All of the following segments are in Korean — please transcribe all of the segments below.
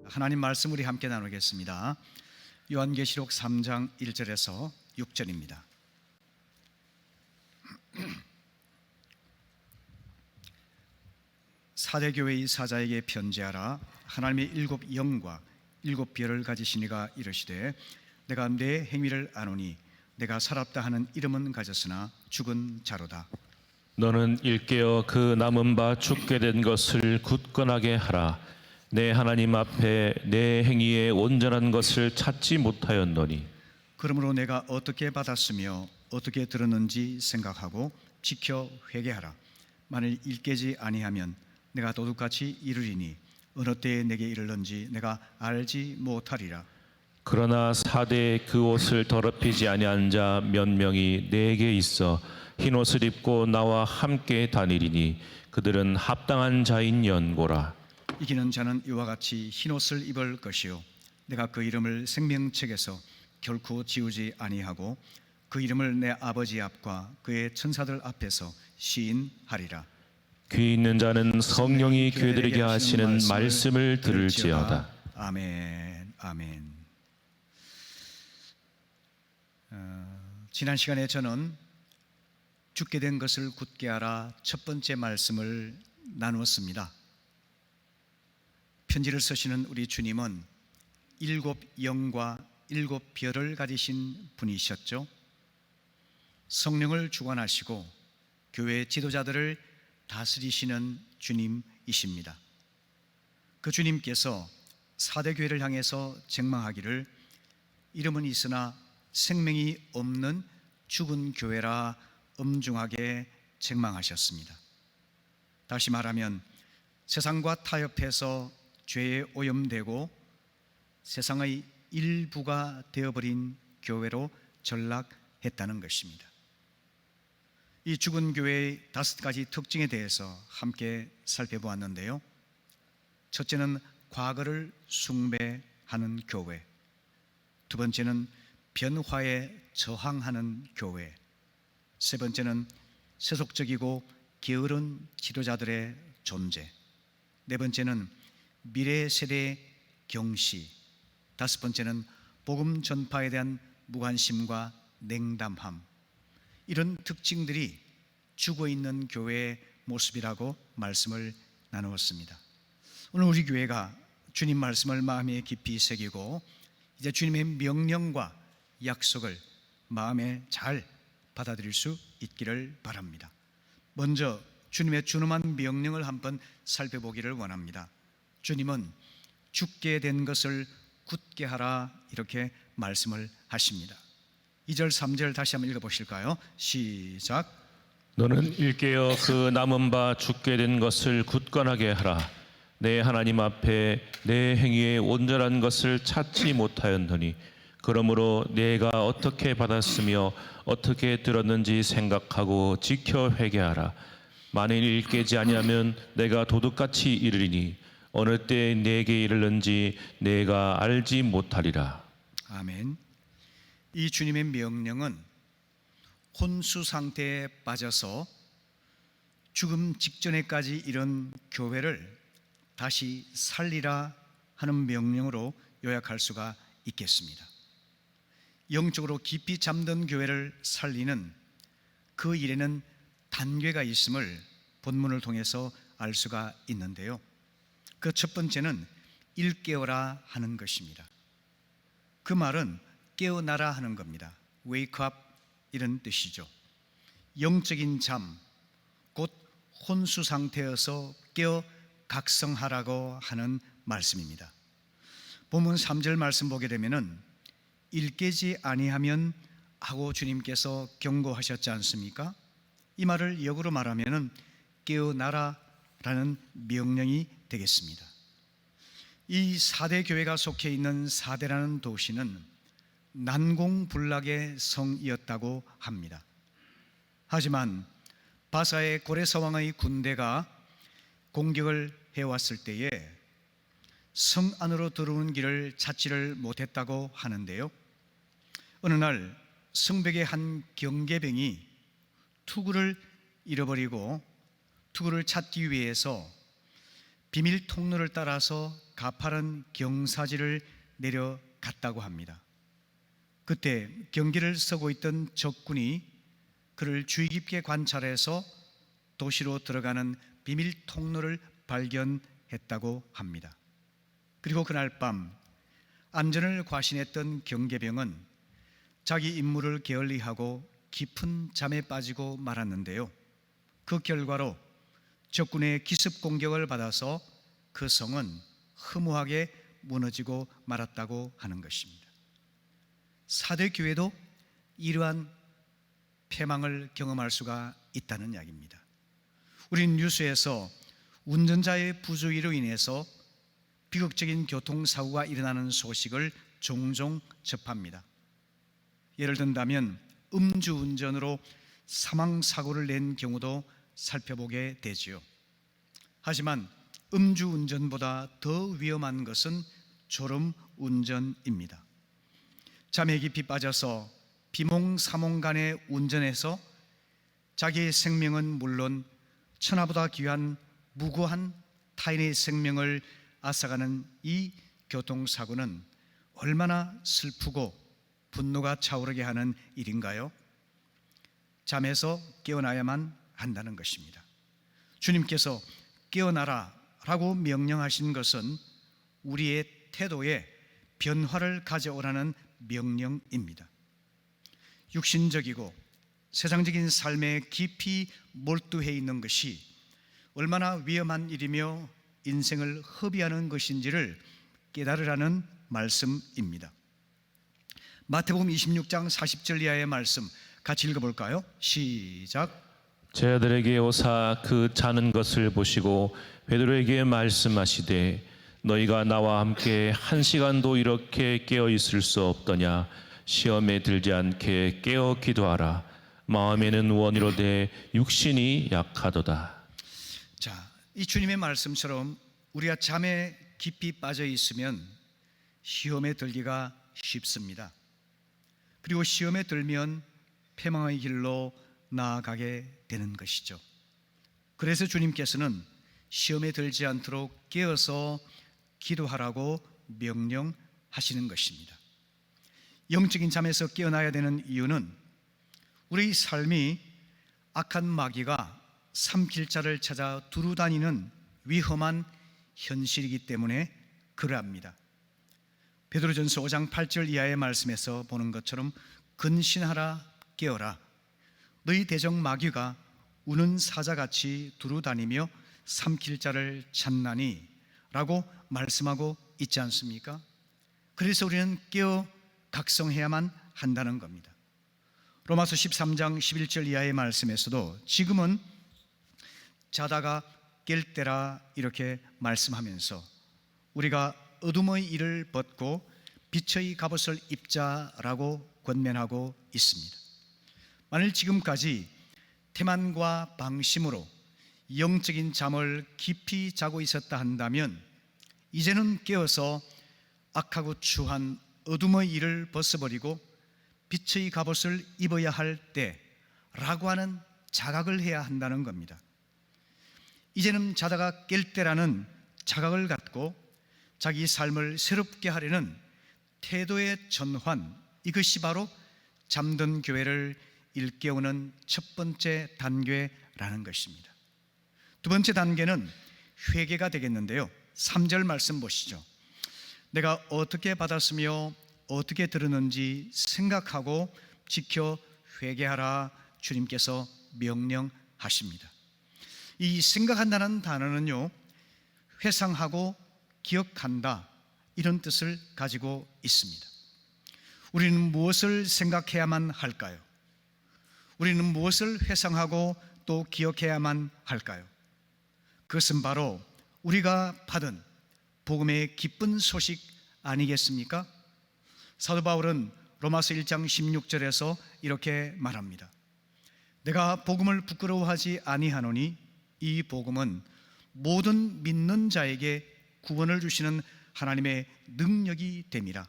하나님 말씀 우리 함께 나누겠습니다. 요한계시록 3장 1절에서 6절입니다. 사대교회의 사자에게 편지하라. 하나님의 일곱 영과 일곱 별을 가지신 이가 이르시되 내가 내 행위를 아노니 내가 살았다 하는 이름은 가졌으나 죽은 자로다. 너는 일깨어 그 남은 바 죽게 된 것을 굳건하게 하라. 내 하나님 앞에 내 행위에 온전한 것을 찾지 못하였노니. 그러므로 내가 어떻게 받았으며 어떻게 들었는지 생각하고 지켜 회개하라. 만일 일깨지 아니하면 내가 도둑같이 이르리니 어느 때에 내게 이르는지 내가 알지 못하리라. 그러나 사대에 그 옷을 더럽히지 아니한 자 몇 명이 내게 있어 흰 옷을 입고 나와 함께 다니리니 그들은 합당한 자인 연고라. 이기는 자는 이와 같이 흰 옷을 입을 것이요 내가 그 이름을 생명책에서 결코 지우지 아니하고 그 이름을 내 아버지 앞과 그의 천사들 앞에서 시인하리라. 귀 있는 자는 성령이 그들에게 하시는 말씀을 들을지어다. 아멘. 아멘. 지난 시간에 저는 죽게 된 것을 굳게 하라 첫 번째 말씀을 나누었습니다. 편지를 쓰시는 우리 주님은 일곱 영과 일곱 별을 가지신 분이셨죠. 성령을 주관하시고 교회 지도자들을 다스리시는 주님이십니다. 그 주님께서 사대교회를 향해서 책망하기를 이름은 있으나 생명이 없는 죽은 교회라 엄중하게 책망하셨습니다. 다시 말하면 세상과 타협해서 죄에 오염되고 세상의 일부가 되어버린 교회로 전락했다는 것입니다. 이 죽은 교회의 5가지 특징에 대해서 함께 살펴보았는데요. 첫째는 과거를 숭배하는 교회, 두 번째는 변화에 저항하는 교회, 세 번째는 세속적이고 게으른 지도자들의 존재, 네 번째는 미래 세대의 경시, 다섯 번째는 복음 전파에 대한 무관심과 냉담함. 이런 특징들이 죽어있는 교회의 모습이라고 말씀을 나누었습니다. 오늘 우리 교회가 주님 말씀을 마음에 깊이 새기고 이제 주님의 명령과 약속을 마음에 잘 받아들일 수 있기를 바랍니다. 먼저 주님의 준엄한 명령을 한번 살펴보기를 원합니다. 주님은 죽게 된 것을 굳게 하라 이렇게 말씀을 하십니다. 2절 3절 다시 한번 읽어보실까요? 시작. 너는 일깨어 그 남은 바 죽게 된 것을 굳건하게 하라. 내 하나님 앞에 내 행위에 온전한 것을 찾지 못하였노니 그러므로 내가 어떻게 받았으며 어떻게 들었는지 생각하고 지켜 회개하라. 만일 일깨지 아니하면 내가 도둑같이 이르리니 어느 때 내게 이르는지 내가 알지 못하리라. 아멘. 이 주님의 명령은 혼수 상태에 빠져서 죽음 직전에까지 이른 교회를 다시 살리라 하는 명령으로 요약할 수가 있겠습니다. 영적으로 깊이 잠든 교회를 살리는 그 일에는 단계가 있음을 본문을 통해서 알 수가 있는데요. 그 첫 번째는 일깨어라 하는 것입니다. 그 말은 깨어나라 하는 겁니다. Wake up 이런 뜻이죠. 영적인 잠, 곧 혼수 상태여서 깨어 각성하라고 하는 말씀입니다. 본문 3절 말씀 보게 되면은 일깨지 아니하면 하고 주님께서 경고하셨지 않습니까? 이 말을 역으로 말하면은 깨어나라라는 명령이 되겠습니다. 이 사대 교회가 속해 있는 사대라는 도시는 난공불락의 성이었다고 합니다. 하지만 바사의 고레서왕의 군대가 공격을 해왔을 때에 성 안으로 들어오는 길을 찾지를 못했다고 하는데요. 어느 날 성벽의 한 경계병이 투구를 잃어버리고 투구를 찾기 위해서 비밀 통로를 따라서 가파른 경사지를 내려갔다고 합니다. 그때 경계를 서고 있던 적군이 그를 주의 깊게 관찰해서 도시로 들어가는 비밀 통로를 발견했다고 합니다. 그리고 그날 밤 안전을 과신했던 경계병은 자기 임무를 게을리하고 깊은 잠에 빠지고 말았는데요. 그 결과로 적군의 기습 공격을 받아서 그 성은 허무하게 무너지고 말았다고 하는 것입니다. 사대교회도 이러한 패망을 경험할 수가 있다는 이야기입니다. 우린 뉴스에서 운전자의 부주의로 인해서 비극적인 교통사고가 일어나는 소식을 종종 접합니다. 예를 든다면 음주운전으로 사망사고를 낸 경우도 살펴보게 되지요. 하지만 음주운전보다 더 위험한 것은 졸음운전입니다. 잠에 깊이 빠져서 비몽사몽간에 운전해서 자기의 생명은 물론 천하보다 귀한 무고한 타인의 생명을 앗아가는 이 교통사고는 얼마나 슬프고 분노가 차오르게 하는 일인가요? 잠에서 깨어나야만 한다는 것입니다. 주님께서 깨어나라 라고 명령하신 것은 우리의 태도에 변화를 가져오라는 명령입니다. 육신적이고 세상적인 삶에 깊이 몰두해 있는 것이 얼마나 위험한 일이며 인생을 허비하는 것인지를 깨달으라는 말씀입니다. 마태복음 26장 40절 이하의 말씀 같이 읽어볼까요? 시작. 제 아들에게 오사 그 자는 것을 보시고 베드로에게 말씀하시되 너희가 나와 함께 1시간도 이렇게 깨어 있을 수 없더냐. 시험에 들지 않게 깨어 기도하라. 마음에는 원이로되 육신이 약하도다. 자, 이 주님의 말씀처럼 우리가 잠에 깊이 빠져 있으면 시험에 들기가 쉽습니다. 그리고 시험에 들면 패망의 길로 나아가게 되는 것이죠. 그래서 주님께서는 시험에 들지 않도록 깨어서 기도하라고 명령하시는 것입니다. 영적인 잠에서 깨어나야 되는 이유는 우리 삶이 악한 마귀가 삼킬 자를 찾아 두루다니는 위험한 현실이기 때문에 그러합니다. 베드로전서 5장 8절 이하의 말씀에서 보는 것처럼 근신하라 깨어라. 너희 대적 마귀가 우는 사자같이 두루다니며 삼킬 자를 찾나니 라고 말씀하고 있지 않습니까? 그래서 우리는 깨어 각성해야만 한다는 겁니다. 로마서 13장 11절 이하의 말씀에서도 지금은 자다가 깰 때라 이렇게 말씀하면서 우리가 어둠의 일을 벗고 빛의 갑옷을 입자라고 권면하고 있습니다. 만일 지금까지 태만과 방심으로 영적인 잠을 깊이 자고 있었다 한다면 이제는 깨어서 악하고 추한 어둠의 일을 벗어버리고 빛의 갑옷을 입어야 할 때라고 하는 자각을 해야 한다는 겁니다. 이제는 자다가 깰 때라는 자각을 갖고 자기 삶을 새롭게 하려는 태도의 전환, 이것이 바로 잠든 교회를 일깨우는 첫 번째 단계라는 것입니다. 두 번째 단계는 회개가 되겠는데요. 3절 말씀 보시죠. 내가 어떻게 받았으며 어떻게 들었는지 생각하고 지켜 회개하라 주님께서 명령하십니다. 이 생각한다는 단어는요, 회상하고 기억한다 이런 뜻을 가지고 있습니다. 우리는 무엇을 생각해야만 할까요? 우리는 무엇을 회상하고 또 기억해야만 할까요? 그것은 바로 우리가 받은 복음의 기쁜 소식 아니겠습니까? 사도 바울은 로마서 1장 16절에서 이렇게 말합니다. 내가 복음을 부끄러워하지 아니하노니 이 복음은 모든 믿는 자에게 구원을 주시는 하나님의 능력이 됨이라.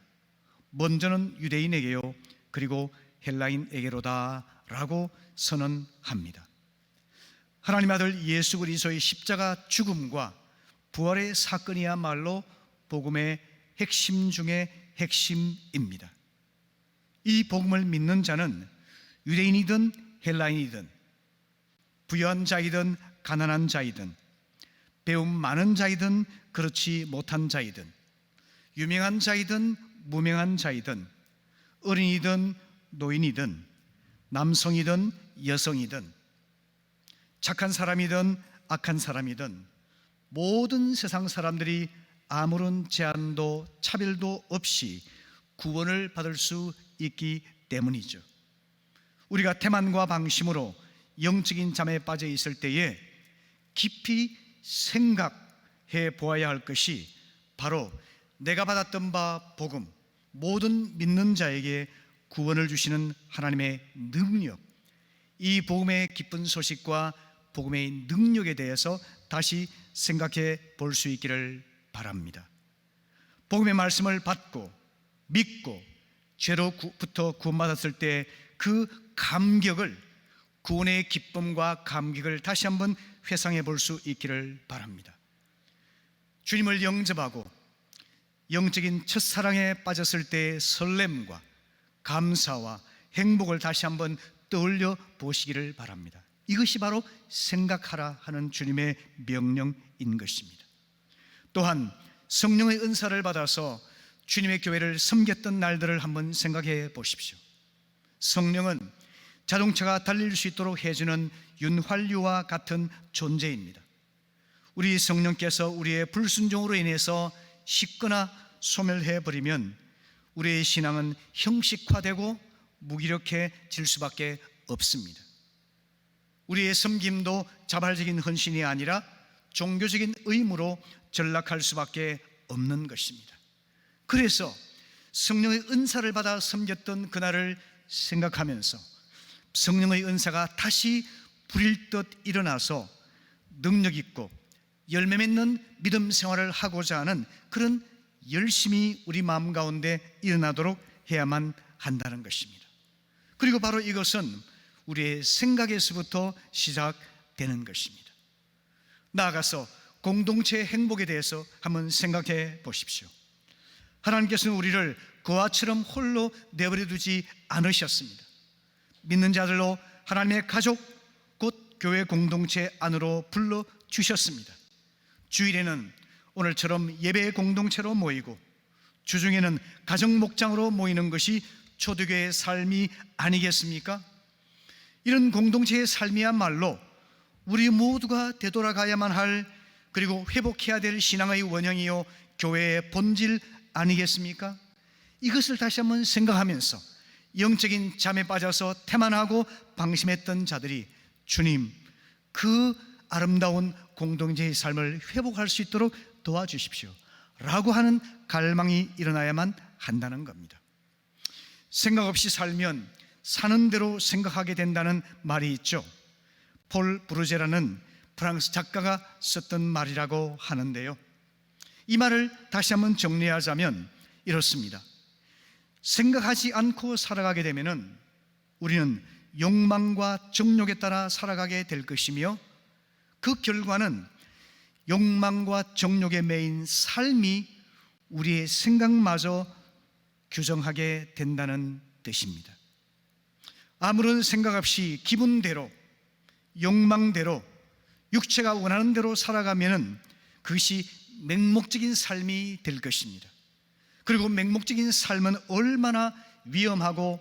먼저는 유대인에게요 그리고 헬라인에게로다 라고 선언합니다. 하나님 아들 예수 그리스도의 십자가 죽음과 부활의 사건이야말로 복음의 핵심 중의 핵심입니다. 이 복음을 믿는 자는 유대인이든 헬라인이든 부유한 자이든 가난한 자이든 배움 많은 자이든 그렇지 못한 자이든 유명한 자이든 무명한 자이든 어린이든 노인이든 남성이든 여성이든 착한 사람이든 악한 사람이든 모든 세상 사람들이 아무런 제한도 차별도 없이 구원을 받을 수 있기 때문이죠. 우리가 태만과 방심으로 영적인 잠에 빠져 있을 때에 깊이 생각해 보아야 할 것이 바로 내가 받았던 바 복음, 모든 믿는 자에게 구원을 주시는 하나님의 능력, 이 복음의 기쁜 소식과 복음의 능력에 대해서 다시 생각해 볼 수 있기를 바랍니다. 복음의 말씀을 받고 믿고 죄로부터 구원받았을 때 그 감격을, 구원의 기쁨과 감격을 다시 한번 회상해 볼 수 있기를 바랍니다. 주님을 영접하고 영적인 첫사랑에 빠졌을 때의 설렘과 감사와 행복을 다시 한번 떠올려 보시기를 바랍니다. 이것이 바로 생각하라 하는 주님의 명령인 것입니다. 또한 성령의 은사를 받아서 주님의 교회를 섬겼던 날들을 한번 생각해 보십시오. 성령은 자동차가 달릴 수 있도록 해주는 윤활유와 같은 존재입니다. 우리 성령께서 우리의 불순종으로 인해서 식거나 소멸해 버리면 우리의 신앙은 형식화되고 무기력해질 수밖에 없습니다. 우리의 섬김도 자발적인 헌신이 아니라 종교적인 의무로 전락할 수밖에 없는 것입니다. 그래서 성령의 은사를 받아 섬겼던 그날을 생각하면서 성령의 은사가 다시 불일 듯 일어나서 능력 있고 열매 맺는 믿음 생활을 하고자 하는 그런 열심이 우리 마음 가운데 일어나도록 해야만 한다는 것입니다. 그리고 바로 이것은 우리의 생각에서부터 시작되는 것입니다. 나아가서 공동체의 행복에 대해서 한번 생각해 보십시오. 하나님께서는 우리를 그와처럼 홀로 내버려 두지 않으셨습니다. 믿는 자들로 하나님의 가족, 곧 교회 공동체 안으로 불러주셨습니다. 주일에는 오늘처럼 예배 공동체로 모이고 주중에는 가정 목장으로 모이는 것이 초대교회의 삶이 아니겠습니까? 이런 공동체의 삶이야말로 우리 모두가 되돌아가야만 할, 그리고 회복해야 될 신앙의 원형이요 교회의 본질 아니겠습니까? 이것을 다시 한번 생각하면서 영적인 잠에 빠져서 태만하고 방심했던 자들이 주님, 그 아름다운 공동체의 삶을 회복할 수 있도록 도와주십시오 라고 하는 갈망이 일어나야만 한다는 겁니다. 생각 없이 살면 사는 대로 생각하게 된다는 말이 있죠. 폴 브루제라는 프랑스 작가가 썼던 말이라고 하는데요, 이 말을 다시 한번 정리하자면 이렇습니다. 생각하지 않고 살아가게 되면 우리는 욕망과 정욕에 따라 살아가게 될 것이며, 그 결과는 욕망과 정욕에 매인 삶이 우리의 생각마저 규정하게 된다는 뜻입니다. 아무런 생각 없이 기분대로, 욕망대로, 육체가 원하는 대로 살아가면 그것이 맹목적인 삶이 될 것입니다. 그리고 맹목적인 삶은 얼마나 위험하고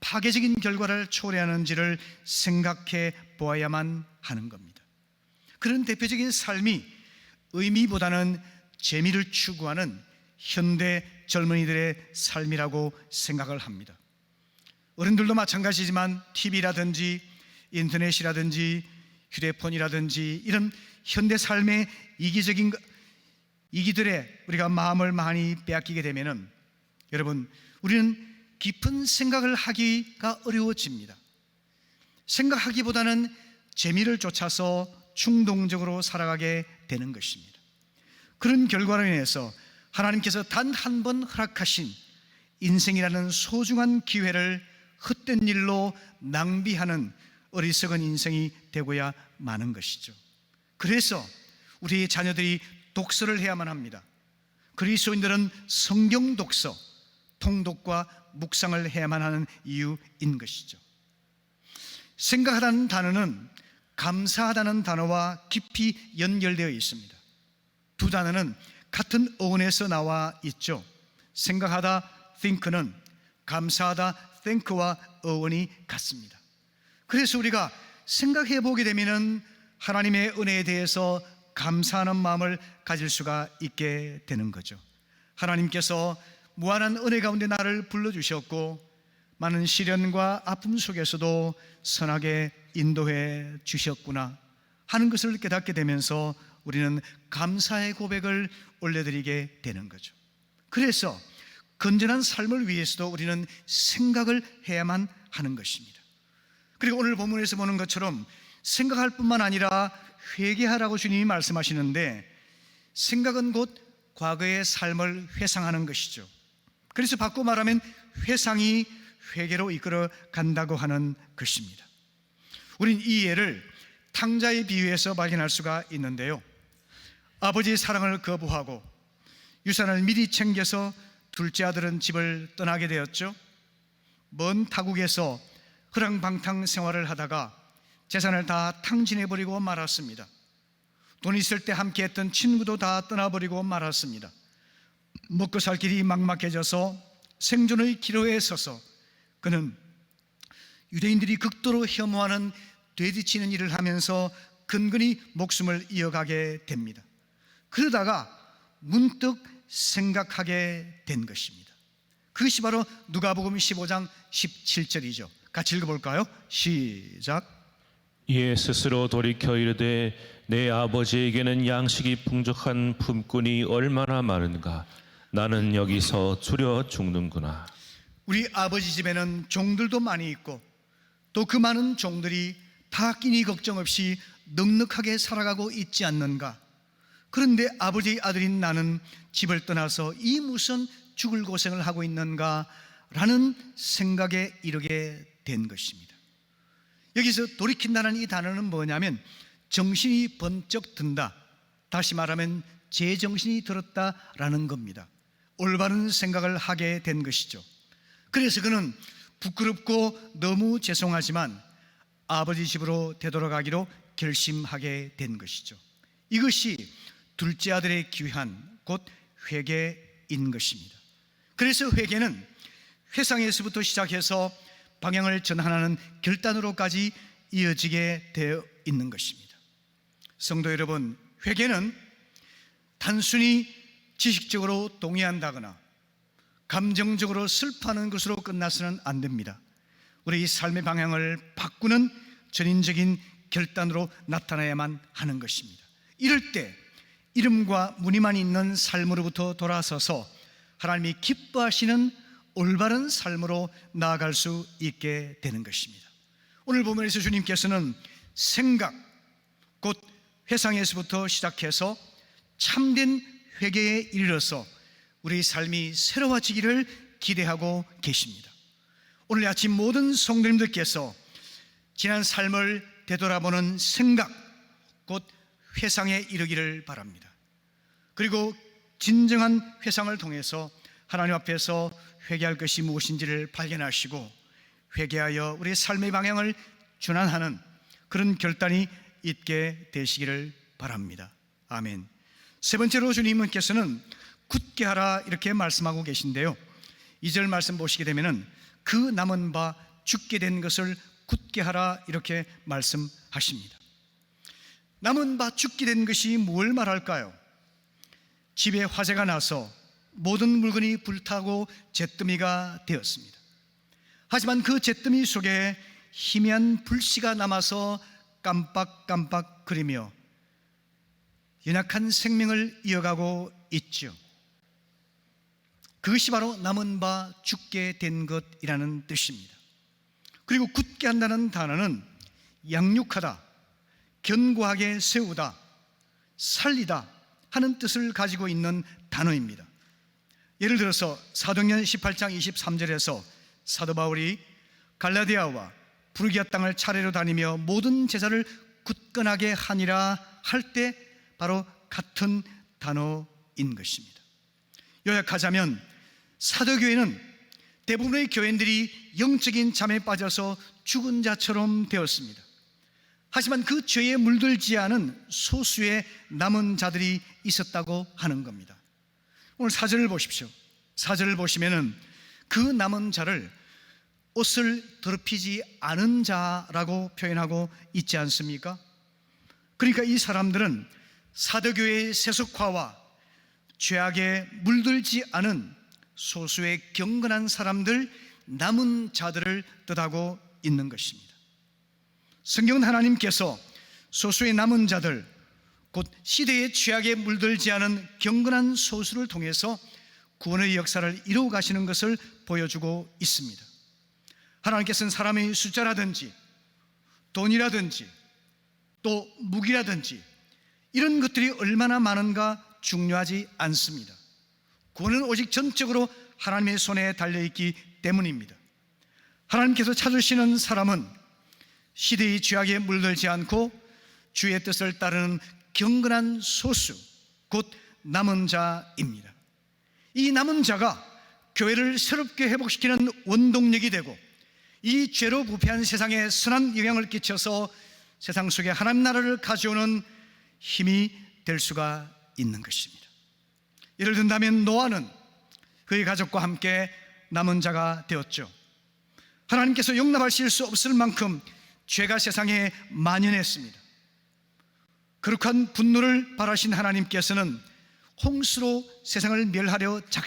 파괴적인 결과를 초래하는지를 생각해 보아야만 하는 겁니다. 그런 대표적인 삶이 의미보다는 재미를 추구하는 현대 젊은이들의 삶이라고 생각을 합니다. 어른들도 마찬가지지만 TV라든지 인터넷이라든지 휴대폰이라든지 이런 현대 삶의 이기들의 우리가 마음을 많이 빼앗기게 되면은, 여러분, 우리는 깊은 생각을 하기가 어려워집니다. 생각하기보다는 재미를 쫓아서 충동적으로 살아가게 되는 것입니다. 그런 결과로 인해서 하나님께서 단 한 번 허락하신 인생이라는 소중한 기회를 헛된 일로 낭비하는 어리석은 인생이 되고야 마는 것이죠. 그래서 우리의 자녀들이 독서를 해야만 합니다. 그리스도인들은 성경 독서, 통독과 묵상을 해야만 하는 이유인 것이죠. 생각하다는 단어는 감사하다는 단어와 깊이 연결되어 있습니다. 두 단어는 같은 어원에서 나와 있죠. 생각하다 think는 감사하다 thank와 어원이 같습니다. 그래서 우리가 생각해 보게 되면 하나님의 은혜에 대해서 감사하는 마음을 가질 수가 있게 되는 거죠. 하나님께서 무한한 은혜 가운데 나를 불러주셨고 많은 시련과 아픔 속에서도 선하게 인도해 주셨구나 하는 것을 깨닫게 되면서 우리는 감사의 고백을 올려드리게 되는 거죠. 그래서 건전한 삶을 위해서도 우리는 생각을 해야만 하는 것입니다. 그리고 오늘 본문에서 보는 것처럼 생각할 뿐만 아니라 회개하라고 주님이 말씀하시는데, 생각은 곧 과거의 삶을 회상하는 것이죠. 그래서 바꿔 말하면 회상이 회개로 이끌어 간다고 하는 것입니다. 우린 이 예를 탕자의 비유에서 발견할 수가 있는데요, 아버지의 사랑을 거부하고 유산을 미리 챙겨서 둘째 아들은 집을 떠나게 되었죠. 먼 타국에서 허랑방탕 생활을 하다가 재산을 다 탕진해버리고 말았습니다. 돈 있을 때 함께했던 친구도 다 떠나버리고 말았습니다. 먹고 살 길이 막막해져서 생존의 기로에 서서 그는 유대인들이 극도로 혐오하는 되뒤치는 일을 하면서 근근히 목숨을 이어가게 됩니다. 그러다가 문득 생각하게 된 것입니다. 그것이 바로 누가복음 15장 17절이죠. 같이 읽어볼까요? 시작. 이에 스스로 돌이켜 이르되 내 아버지에게는 양식이 풍족한 품꾼이 얼마나 많은가. 나는 여기서 줄여 죽는구나. 우리 아버지 집에는 종들도 많이 있고 또 그 많은 종들이 다 끼니 걱정 없이 넉넉하게 살아가고 있지 않는가. 그런데 아버지의 아들인 나는 집을 떠나서 이 무슨 죽을 고생을 하고 있는가 라는 생각에 이르게 된 것입니다. 여기서 돌이킨다는 이 단어는 뭐냐면 정신이 번쩍 든다, 다시 말하면 제정신이 들었다라는 겁니다. 올바른 생각을 하게 된 것이죠. 그래서 그는 부끄럽고 너무 죄송하지만 아버지 집으로 되돌아가기로 결심하게 된 것이죠. 이것이 둘째 아들의 귀환, 곧 회개인 것입니다. 그래서 회개는 회상에서부터 시작해서 방향을 전환하는 결단으로까지 이어지게 되어 있는 것입니다. 성도 여러분, 회개는 단순히 지식적으로 동의한다거나 감정적으로 슬퍼하는 것으로 끝나서는 안 됩니다. 우리 삶의 방향을 바꾸는 전인적인 결단으로 나타나야만 하는 것입니다. 이럴 때 이름과 무늬만 있는 삶으로부터 돌아서서 하나님이 기뻐하시는 올바른 삶으로 나아갈 수 있게 되는 것입니다. 오늘 본문에서 주님께서는 생각, 곧 회상에서부터 시작해서 참된 회개에 이르러서 우리 삶이 새로워지기를 기대하고 계십니다. 오늘 아침 모든 성도님들께서 지난 삶을 되돌아보는 생각, 곧 회상에 이르기를 바랍니다. 그리고 진정한 회상을 통해서 하나님 앞에서 회개할 것이 무엇인지를 발견하시고 회개하여 우리의 삶의 방향을 전환하는 그런 결단이 있게 되시기를 바랍니다. 아멘. 세 번째로 주님께서는 굳게 하라 이렇게 말씀하고 계신데요, 2절 말씀 보시게 되면은 그 남은 바 죽게 된 것을 굳게 하라 이렇게 말씀하십니다. 남은 바 죽게 된 것이 뭘 말할까요? 집에 화재가 나서 모든 물건이 불타고 잿더미가 되었습니다. 하지만 그 잿더미 속에 희미한 불씨가 남아서 깜빡깜빡거리며 연약한 생명을 이어가고 있죠. 그것이 바로 남은 바 죽게 된 것이라는 뜻입니다. 그리고 굳게 한다는 단어는 양육하다, 견고하게 세우다, 살리다 하는 뜻을 가지고 있는 단어입니다. 예를 들어서 사도행전 18장 23절에서 사도 바울이 갈라디아와 부르기아 땅을 차례로 다니며 모든 제자를 굳건하게 하니라 할 때 바로 같은 단어인 것입니다. 요약하자면 사도교회는 대부분의 교인들이 영적인 잠에 빠져서 죽은 자처럼 되었습니다. 하지만 그 죄에 물들지 않은 소수의 남은 자들이 있었다고 하는 겁니다. 오늘 4절을 보십시오. 4절을 보시면은 그 남은 자를 옷을 더럽히지 않은 자라고 표현하고 있지 않습니까? 그러니까 이 사람들은 사도교회의 세속화와 죄악에 물들지 않은 소수의 경건한 사람들, 남은 자들을 뜻하고 있는 것입니다. 성경은 하나님께서 소수의 남은 자들, 곧 시대의 죄악에 물들지 않은 경건한 소수를 통해서 구원의 역사를 이루어 가시는 것을 보여주고 있습니다. 하나님께서는 사람의 숫자라든지 돈이라든지 또 무기라든지 이런 것들이 얼마나 많은가 중요하지 않습니다. 구원은 오직 전적으로 하나님의 손에 달려있기 때문입니다. 하나님께서 찾으시는 사람은 시대의 죄악에 물들지 않고 주의 뜻을 따르는 경건한 소수, 곧 남은 자입니다. 이 남은 자가 교회를 새롭게 회복시키는 원동력이 되고 이 죄로 부패한 세상에 선한 영향을 끼쳐서 세상 속에 하나님 나라를 가져오는 힘이 될 수가 있는 것입니다. 예를 든다면 노아는 그의 가족과 함께 남은 자가 되었죠. 하나님께서 용납하실 수 없을 만큼 죄가 세상에 만연했습니다. 거룩한 분노를 발하신 하나님께서는 홍수로 세상을 멸하려